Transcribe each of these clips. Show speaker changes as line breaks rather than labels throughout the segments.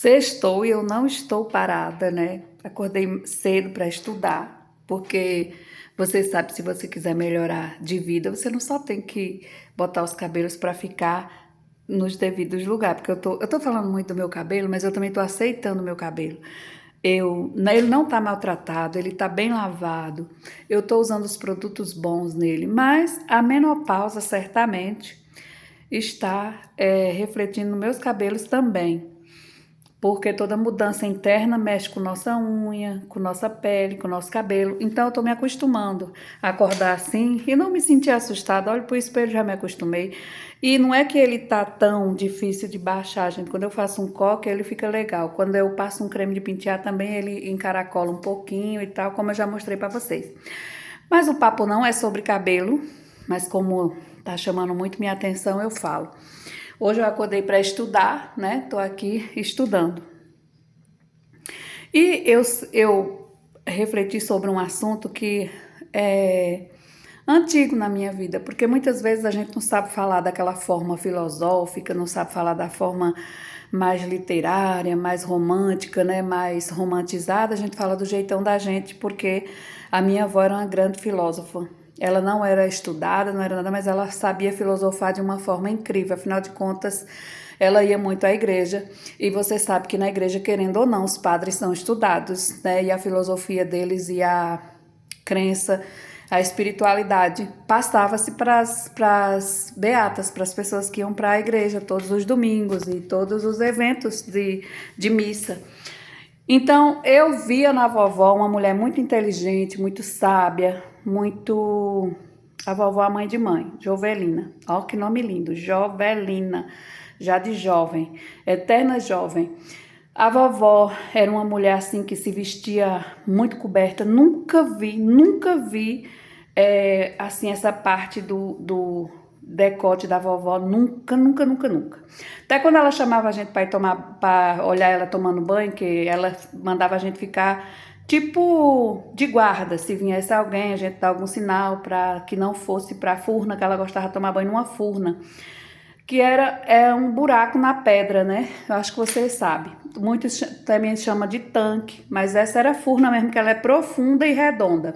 Sextou e eu não estou parada, né? Acordei cedo para estudar, porque você sabe, se você quiser melhorar de vida, você não só tem que botar os cabelos para ficar nos devidos lugares, porque eu tô falando muito do meu cabelo, mas eu também tô aceitando o meu cabelo. Ele não tá maltratado, ele tá bem lavado. Eu tô usando os produtos bons nele, mas a menopausa certamente está refletindo nos meus cabelos também. Porque toda mudança interna mexe com nossa unha, com nossa pele, com nosso cabelo. Então eu tô me acostumando a acordar assim e não me sentir assustada. Olho pro espelho, já me acostumei. E não é que ele tá tão difícil de baixar, gente. Quando eu faço um coque, ele fica legal. Quando eu passo um creme de pentear também, ele encaracola um pouquinho e tal, como eu já mostrei pra vocês. Mas o papo não é sobre cabelo, mas como tá chamando muito minha atenção, eu falo. Hoje eu acordei para estudar, né? Tô aqui estudando. E eu refleti sobre um assunto que é antigo na minha vida, porque muitas vezes a gente não sabe falar daquela forma filosófica, não sabe falar da forma mais literária, mais romântica, né? Mais romantizada, a gente fala do jeitão da gente, porque a minha avó era uma grande filósofa. Ela não era estudada, não era nada, mas ela sabia filosofar de uma forma incrível. Afinal de contas, ela ia muito à igreja. E você sabe que na igreja, querendo ou não, os padres são estudados, né? E a filosofia deles e a crença, a espiritualidade passava-se para as beatas, para as pessoas que iam para a igreja todos os domingos e todos os eventos de missa. Então, eu via na vovó uma mulher muito inteligente, muito sábia, muito... A vovó, a mãe de mãe, Jovelina. Ó, que nome lindo, Jovelina, já de jovem, eterna jovem. A vovó era uma mulher assim que se vestia muito coberta. Nunca vi assim essa parte do decote da vovó, nunca. Até quando ela chamava a gente para ir tomar, para olhar ela tomando banho, que ela mandava a gente ficar tipo de guarda, se viesse alguém, a gente dar algum sinal para que não fosse para a furna, que ela gostava de tomar banho numa furna, que é um buraco na pedra, né? Eu acho que você sabe. Muitos também chamam de tanque, mas essa era a furna mesmo, que ela é profunda e redonda.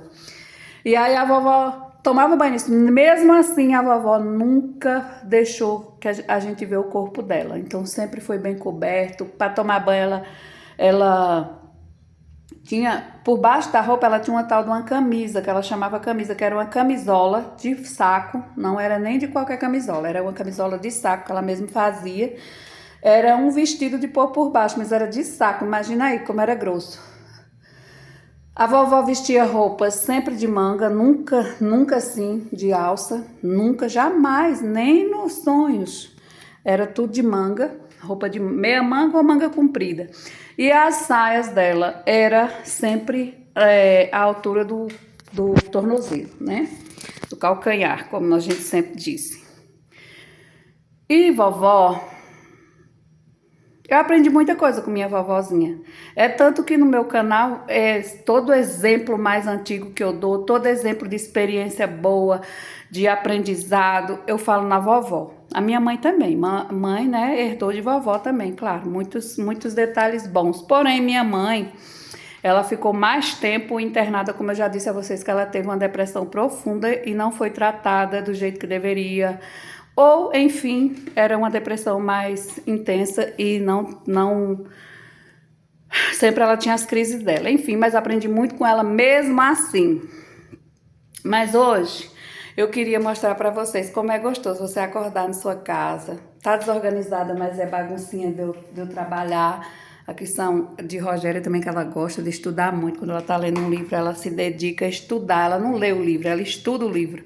E aí a vovó tomava banho nisso. Mesmo assim, a vovó nunca deixou que a gente vê o corpo dela. Então sempre foi bem coberto. Para tomar banho, ela tinha, por baixo da roupa, ela tinha uma tal de uma camisa, que ela chamava camisa, que era uma camisola de saco, não era nem de qualquer camisola, era uma camisola de saco que ela mesma fazia. Era um vestido de pôr por baixo, mas era de saco, imagina aí como era grosso. A vovó vestia roupas sempre de manga, nunca assim de alça, nunca, jamais, nem nos sonhos. Era tudo de manga, roupa de meia manga ou manga comprida. E as saias dela era sempre a altura do tornozelo, né? Do calcanhar, como a gente sempre disse. E vovó, eu aprendi muita coisa com minha vovozinha. É tanto que no meu canal, todo exemplo mais antigo que eu dou, todo exemplo de experiência boa, de aprendizado, eu falo na vovó. A minha mãe também, mãe, né, herdou de vovó também, claro, muitos detalhes bons. Porém, minha mãe, ela ficou mais tempo internada, como eu já disse a vocês, que ela teve uma depressão profunda e não foi tratada do jeito que deveria. Ou, enfim, era uma depressão mais intensa e não sempre ela tinha as crises dela. Enfim, mas aprendi muito com ela mesmo assim. Mas hoje eu queria mostrar para vocês como é gostoso você acordar na sua casa. Tá desorganizada, mas é baguncinha de eu trabalhar. Aqui são de Rogéria também, que ela gosta de estudar muito. Quando ela tá lendo um livro, ela se dedica a estudar. Ela não lê o livro, ela estuda o livro.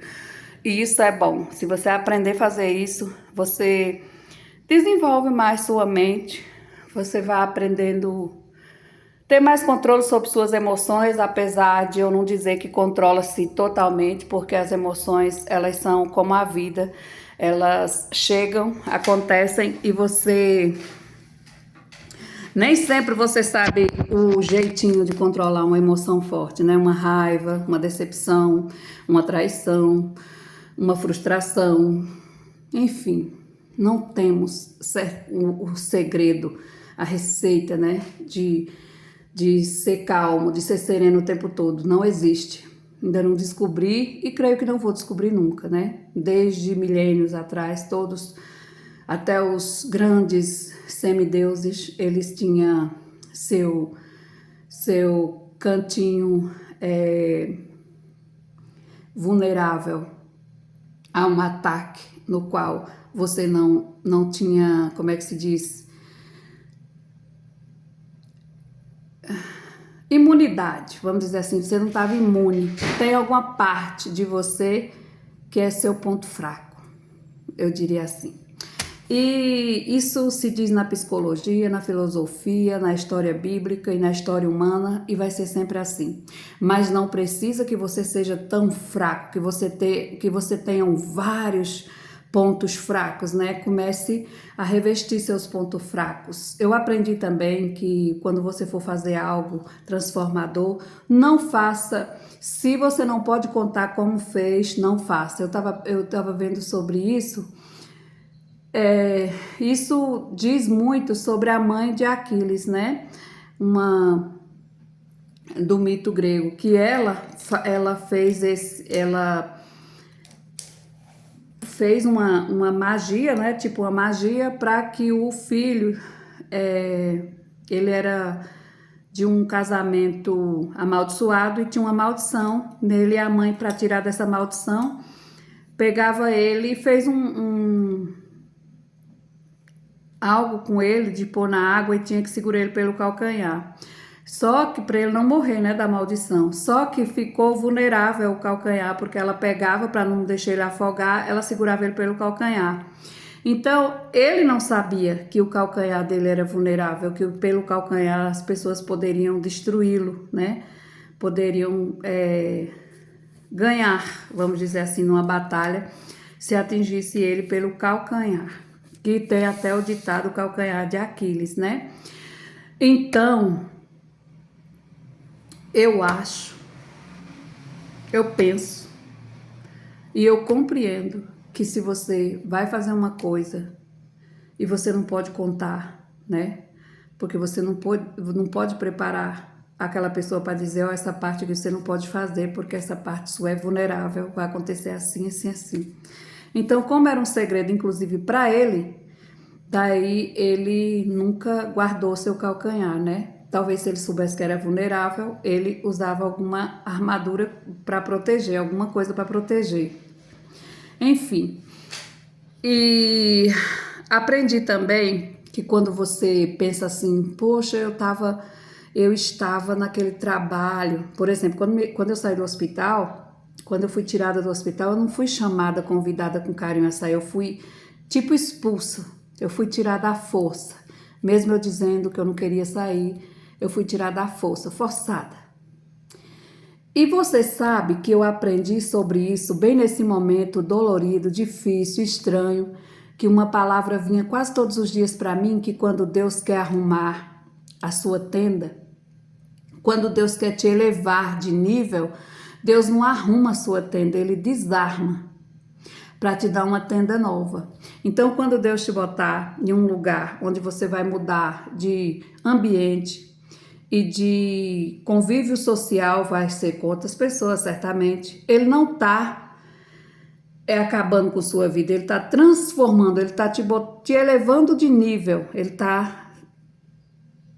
E isso é bom. Se você aprender a fazer isso, você desenvolve mais sua mente. Você vai aprendendo ter mais controle sobre suas emoções, apesar de eu não dizer que controla-se totalmente, porque as emoções, elas são como a vida. Elas chegam, acontecem e você... Nem sempre você sabe o jeitinho de controlar uma emoção forte, né? Uma raiva, uma decepção, uma traição, uma frustração. Enfim, não temos o segredo, a receita, né, de ser calmo, de ser sereno o tempo todo. Não existe. Ainda não descobri e creio que não vou descobrir nunca, né? Desde milênios atrás, todos, até os grandes semideuses, eles tinham seu cantinho vulnerável a um ataque no qual você não tinha, como é que se diz? Imunidade, vamos dizer assim, você não estava imune. Tem alguma parte de você que é seu ponto fraco, eu diria assim. E isso se diz na psicologia, na filosofia, na história bíblica e na história humana, e vai ser sempre assim. Mas não precisa que você seja tão fraco, que você tenha vários pontos fracos, né? Comece a revestir seus pontos fracos. Eu aprendi também que quando você for fazer algo transformador, não faça. Se você não pode contar como fez, não faça. Eu tava vendo sobre isso. Isso diz muito sobre a mãe de Aquiles, né? Do mito grego, que ela fez uma magia, né? Tipo uma magia para que o filho, ele era de um casamento amaldiçoado e tinha uma maldição nele, e a mãe, para tirar dessa maldição, pegava ele e fez algo com ele de pôr na água e tinha que segurar ele pelo calcanhar. Só que para ele não morrer, né, da maldição. Só que ficou vulnerável o calcanhar, porque ela pegava para não deixar ele afogar, ela segurava ele pelo calcanhar. Então, ele não sabia que o calcanhar dele era vulnerável, que pelo calcanhar as pessoas poderiam destruí-lo, né? Poderiam ganhar, vamos dizer assim, numa batalha, se atingisse ele pelo calcanhar. Que tem até o ditado calcanhar de Aquiles, né? Então, eu acho, eu penso e eu compreendo que se você vai fazer uma coisa e você não pode contar, né? Porque você não pode preparar aquela pessoa para dizer, ó, essa parte que você não pode fazer porque essa parte sua é vulnerável, vai acontecer assim, assim, assim. Então, como era um segredo, inclusive, para ele, daí ele nunca guardou seu calcanhar, né? Talvez se ele soubesse que era vulnerável, ele usava alguma armadura para proteger, alguma coisa para proteger. Enfim, e aprendi também que quando você pensa assim, poxa, eu estava naquele trabalho, por exemplo, quando eu saí do hospital, quando eu fui tirada do hospital, eu não fui chamada, convidada com carinho a sair, eu fui tipo expulsa, eu fui tirada à força, mesmo eu dizendo que eu não queria sair, eu fui tirada à força, forçada. E você sabe que eu aprendi sobre isso bem nesse momento dolorido, difícil, estranho, que uma palavra vinha quase todos os dias para mim, que quando Deus quer arrumar a sua tenda, quando Deus quer te elevar de nível, Deus não arruma a sua tenda, Ele desarma para te dar uma tenda nova. Então, quando Deus te botar em um lugar onde você vai mudar de ambiente e de convívio social, vai ser com outras pessoas, certamente, Ele não está acabando com sua vida, Ele está transformando, Ele está te elevando de nível, Ele está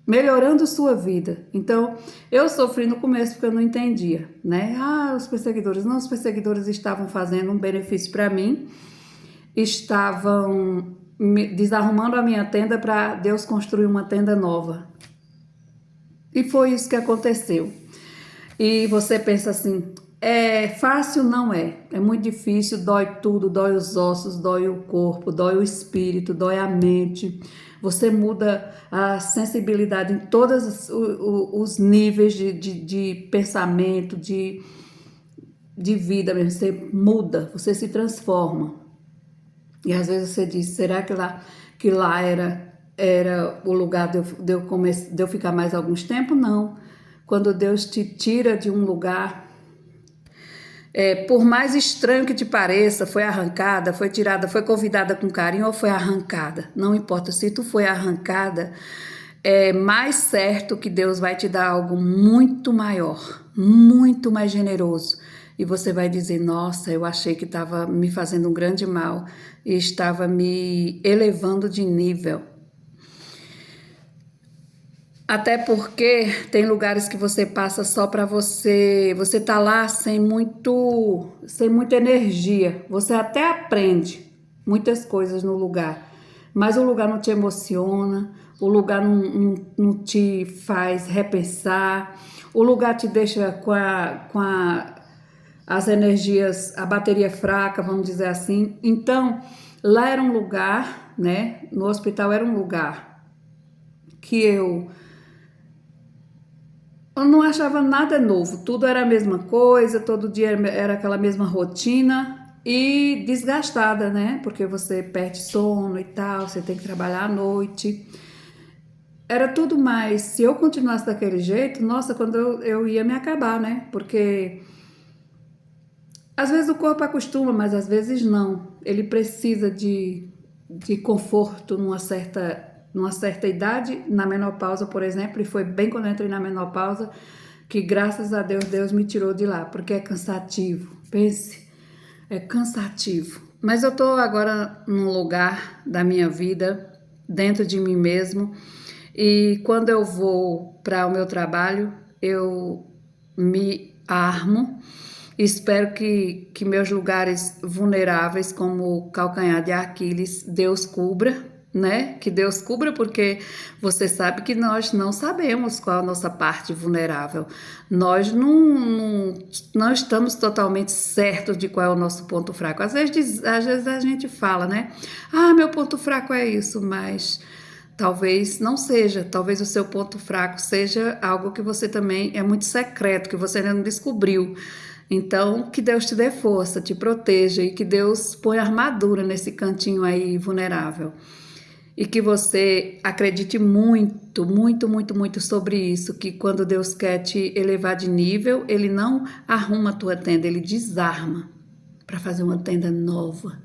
melhorando sua vida. Então, eu sofri no começo porque eu não entendia, né? Os perseguidores estavam fazendo um benefício para mim, estavam desarrumando a minha tenda para Deus construir uma tenda nova. E foi isso que aconteceu. E você pensa assim, é fácil? Não é. É muito difícil, dói tudo, dói os ossos, dói o corpo, dói o espírito, dói a mente. Você muda a sensibilidade em todos os níveis de pensamento, de vida mesmo. Você muda, você se transforma. E às vezes você diz, será que lá era o lugar de eu ficar mais alguns tempos? Não. Quando Deus te tira de um lugar, por mais estranho que te pareça, foi arrancada, foi tirada, foi convidada com carinho ou foi arrancada. Não importa, se tu foi arrancada, é mais certo que Deus vai te dar algo muito maior, muito mais generoso. E você vai dizer, nossa, eu achei que estava me fazendo um grande mal e estava me elevando de nível. Até porque tem lugares que você passa só para você tá lá sem muita energia. Você até aprende muitas coisas no lugar, mas o lugar não te emociona, o lugar não te faz repensar, o lugar te deixa as energias, a bateria fraca, vamos dizer assim. Então, lá era um lugar, né? No hospital era um lugar que eu não achava nada novo, tudo era a mesma coisa, todo dia era aquela mesma rotina e desgastada, né? Porque você perde sono e tal, você tem que trabalhar à noite. Era tudo mais. Se eu continuasse daquele jeito, nossa, quando eu ia me acabar, né? Porque às vezes o corpo acostuma, mas às vezes não. Ele precisa de conforto numa certa idade, na menopausa, por exemplo, e foi bem quando eu entrei na menopausa que, graças a Deus, Deus me tirou de lá, porque é cansativo. Pense, é cansativo. Mas eu tô agora num lugar da minha vida, dentro de mim mesmo, e quando eu vou para o meu trabalho, eu me armo. Espero que meus lugares vulneráveis, como o calcanhar de Aquiles, Deus cubra, né? Que Deus cubra, porque você sabe que nós não sabemos qual é a nossa parte vulnerável. Nós não estamos totalmente certos de qual é o nosso ponto fraco. Às vezes a gente fala, né? Ah, meu ponto fraco é isso, mas talvez não seja. Talvez o seu ponto fraco seja algo que você também é muito secreto, que você ainda não descobriu. Então, que Deus te dê força, te proteja e que Deus ponha armadura nesse cantinho aí vulnerável. E que você acredite muito, muito, muito, muito sobre isso, que quando Deus quer te elevar de nível, Ele não arruma a tua tenda, Ele desarma para fazer uma tenda nova,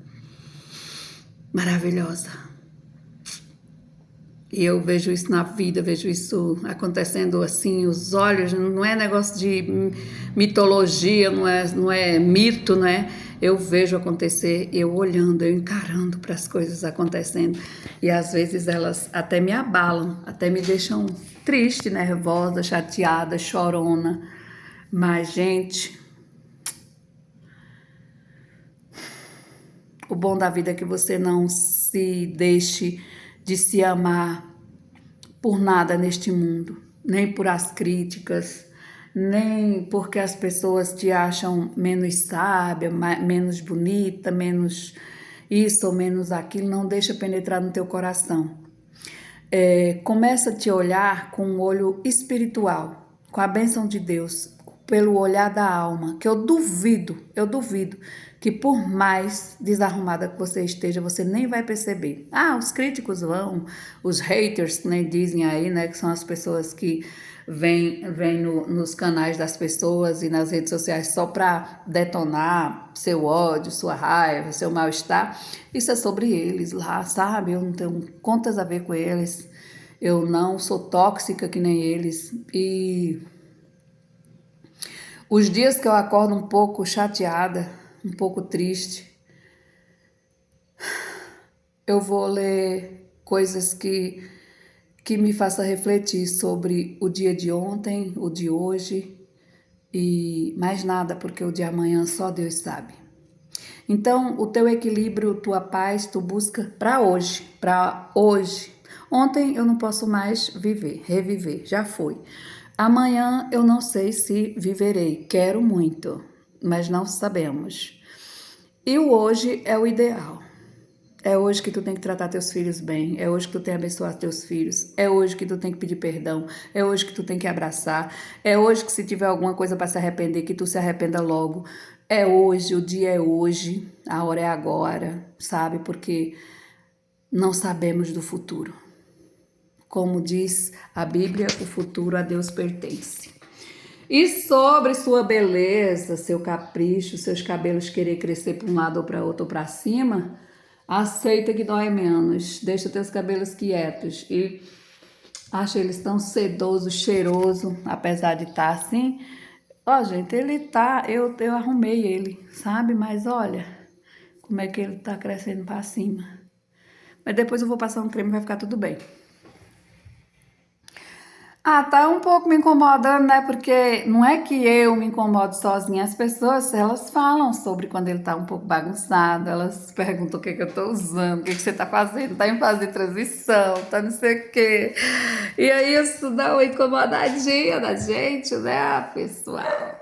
maravilhosa. E eu vejo isso na vida, vejo isso acontecendo assim, os olhos, não é negócio de mitologia, não é mito, né? Eu vejo acontecer, eu olhando, eu encarando para as coisas acontecendo. E às vezes elas até me abalam, até me deixam triste, nervosa, chateada, chorona. Mas, gente, o bom da vida é que você não se deixe de se amar por nada neste mundo, nem por as críticas, nem porque as pessoas te acham menos sábia, menos bonita, menos isso ou menos aquilo. Não deixa penetrar no teu coração. Começa a te olhar com um olho espiritual, com a bênção de Deus, pelo olhar da alma, que eu duvido que por mais desarrumada que você esteja, você nem vai perceber. Ah, os críticos vão, os haters, que nem dizem aí, né, que são as pessoas que vêm nos canais das pessoas e nas redes sociais só para detonar seu ódio, sua raiva, seu mal-estar. Isso é sobre eles lá, sabe? Eu não tenho contas a ver com eles. Eu não sou tóxica que nem eles. E os dias que eu acordo um pouco chateada, um pouco triste, eu vou ler coisas que me façam refletir sobre o dia de ontem, o de hoje e mais nada, porque o de amanhã só Deus sabe. Então, o teu equilíbrio, tua paz, tu busca para hoje, para hoje. Ontem eu não posso mais reviver, já foi. Amanhã eu não sei se viverei, quero muito, mas não sabemos. E o hoje é o ideal. É hoje que tu tem que tratar teus filhos bem, é hoje que tu tem que abençoar teus filhos, é hoje que tu tem que pedir perdão, é hoje que tu tem que abraçar, é hoje que se tiver alguma coisa para se arrepender, que tu se arrependa logo. É hoje, o dia é hoje, a hora é agora, sabe? Porque não sabemos do futuro. Como diz a Bíblia, o futuro a Deus pertence. E sobre sua beleza, seu capricho, seus cabelos querer crescer para um lado ou para outro ou para cima, aceita que dói menos. Deixa teus cabelos quietos e Acho eles tão sedoso, cheiroso, apesar de estar assim. Ó, gente, ele tá, eu arrumei ele, sabe? Mas olha como é que ele tá crescendo pra cima. Mas depois eu vou passar um creme e vai ficar tudo bem. Ah, tá um pouco me incomodando, né? Porque não é que eu me incomodo sozinha. As pessoas, elas falam sobre quando ele tá um pouco bagunçado. Elas perguntam o que que eu tô usando, o que que você tá fazendo, tá em fase de transição, tá não sei o quê. E aí isso dá uma incomodadinha na gente, né, pessoal?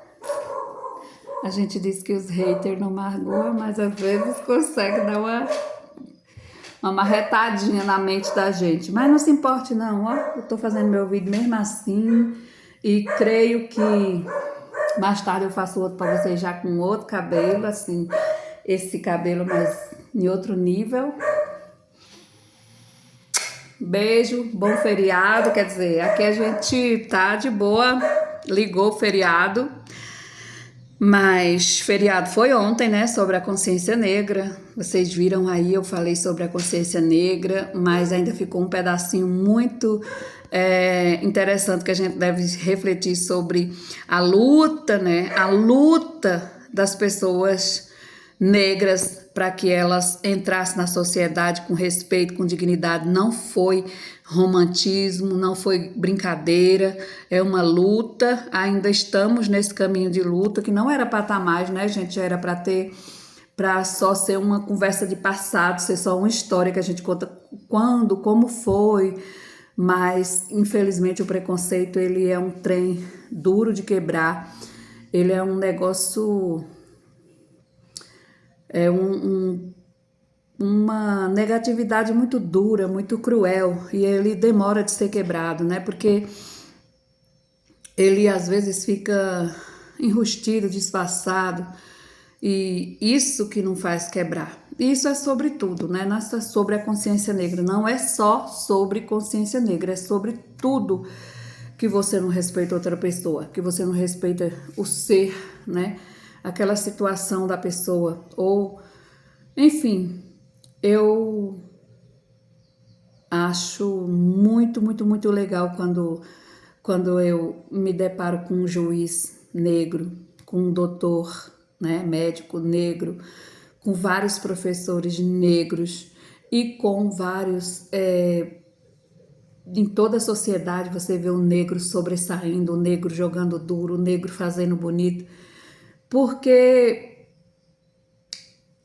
A gente diz que os haters não magoam, mas às vezes consegue dar uma marretadinha na mente da gente. Mas não se importe não, ó. Eu tô fazendo meu vídeo mesmo assim. E creio que mais tarde eu faço outro pra vocês já com outro cabelo, assim. Esse cabelo mais em outro nível. Beijo, bom feriado. Quer dizer, aqui a gente tá de boa. Ligou o feriado. Mas feriado foi ontem, né? Sobre a consciência negra. Vocês viram aí, eu falei sobre a consciência negra, mas ainda ficou um pedacinho muito interessante que a gente deve refletir sobre a luta, né? A luta das pessoas negras para que elas entrassem na sociedade com respeito, com dignidade. Não foi romantismo, não foi brincadeira, é uma luta. Ainda estamos nesse caminho de luta que não era para estar mais, né, gente? Era para ter, para só ser uma conversa de passado, ser só uma história que a gente conta quando, como foi. Mas infelizmente o preconceito ele é um trem duro de quebrar. Ele é um negócio uma negatividade muito dura, muito cruel, e ele demora de ser quebrado, né? Porque ele às vezes fica enrustido, disfarçado, e isso que não faz quebrar. Isso é sobre tudo, né? Não é só sobre a consciência negra, não é só sobre consciência negra, é sobre tudo que você não respeita outra pessoa, que você não respeita o ser, né? Aquela situação da pessoa, ou enfim, eu acho muito, muito, muito legal quando eu me deparo com um juiz negro, com um doutor, né, médico negro, com vários professores negros e com vários. Em toda a sociedade você vê o negro sobressaindo, o negro jogando duro, o negro fazendo bonito, porque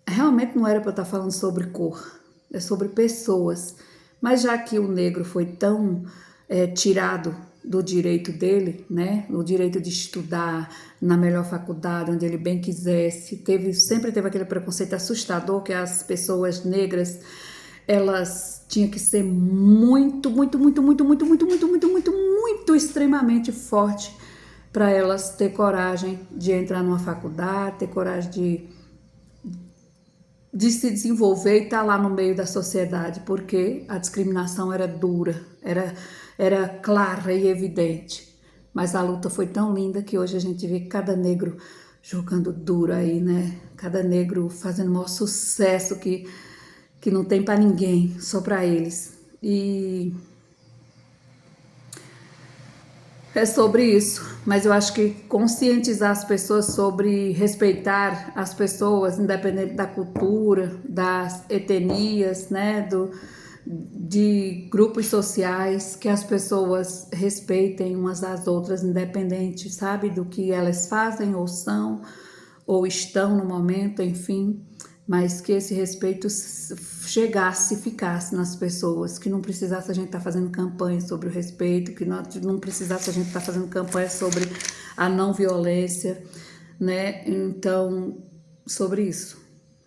realmente não era para eu estar falando sobre cor, é sobre pessoas. Mas já que o negro foi tão tirado do direito dele, né, o direito de estudar na melhor faculdade, onde ele bem quisesse, sempre teve aquele preconceito assustador que as pessoas negras elas tinham que ser muito, muito, muito, muito, muito, muito, muito, muito, muito, muito extremamente forte para elas ter coragem de entrar numa faculdade, ter coragem de se desenvolver e estar lá no meio da sociedade, porque a discriminação era dura, era clara e evidente. Mas a luta foi tão linda que hoje a gente vê cada negro jogando duro aí, né? Cada negro fazendo o maior sucesso que não tem para ninguém, só para eles. E é sobre isso, mas eu acho que conscientizar as pessoas sobre respeitar as pessoas, independente da cultura, das etnias, né, de grupos sociais, que as pessoas respeitem umas às outras, independente, sabe, do que elas fazem ou são, ou estão no momento, enfim, mas que esse respeito chegasse, ficasse nas pessoas, que não precisasse a gente estar fazendo campanha sobre o respeito, que não precisasse a gente estar fazendo campanha sobre a não violência, né? Então, sobre isso.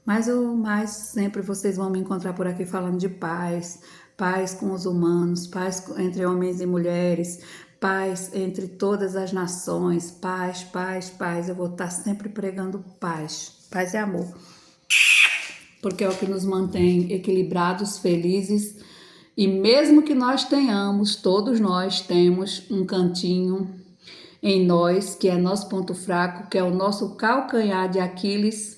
Mas sempre vocês vão me encontrar por aqui falando de paz, paz com os humanos, paz entre homens e mulheres, paz entre todas as nações, paz, paz, paz. Eu vou estar sempre pregando paz, paz e amor, porque é o que nos mantém equilibrados, felizes. E mesmo que nós tenhamos, todos nós temos um cantinho em nós, que é nosso ponto fraco, que é o nosso calcanhar de Aquiles.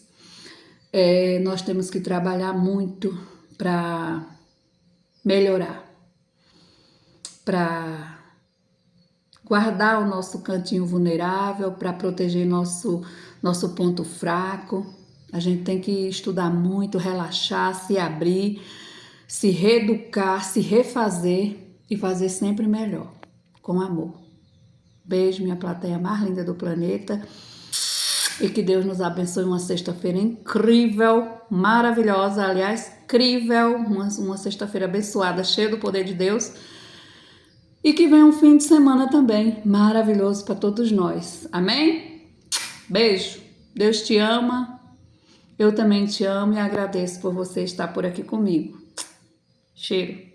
Nós temos que trabalhar muito para melhorar. para guardar o nosso cantinho vulnerável, para proteger nosso ponto fraco. A gente tem que estudar muito, relaxar, se abrir, se reeducar, se refazer e fazer sempre melhor, com amor. Beijo, minha plateia mais linda do planeta. E que Deus nos abençoe uma sexta-feira incrível, maravilhosa, aliás, incrível, uma sexta-feira abençoada, cheia do poder de Deus. E que venha um fim de semana também maravilhoso para todos nós. Amém? Beijo. Deus te ama. Eu também te amo e agradeço por você estar por aqui comigo. Cheiro.